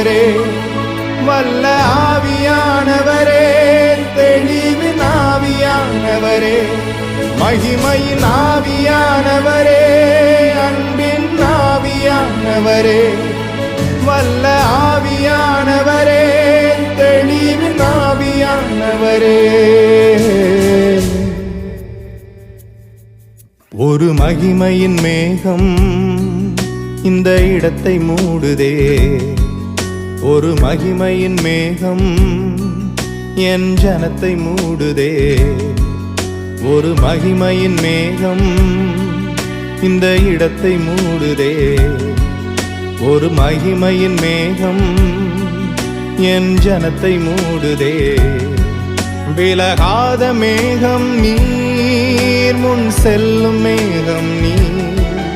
ஆவியானவரே, வல்ல ஆவியானவரே, தெளிவின் ஆவியானவரே, மகிமையின் ஆவியானவரே, அன்பின் ஆவியானவரே, வல்ல ஆவியானவரே, தெளிவின் ஆவியானவரே. ஒரு மகிமையின் மேகம் இந்த இடத்தை மூடுதே, ஒரு மகிமையின் மேகம் என் ஜனத்தை மூடுதே, ஒரு மகிமையின் மேகம் இந்த இடத்தை மூடுதே, ஒரு மகிமையின் மேகம் என் ஜனத்தை மூடுதே. விலகாத மேகம் நீர், முன் செல்லும் மேகம் நீர்,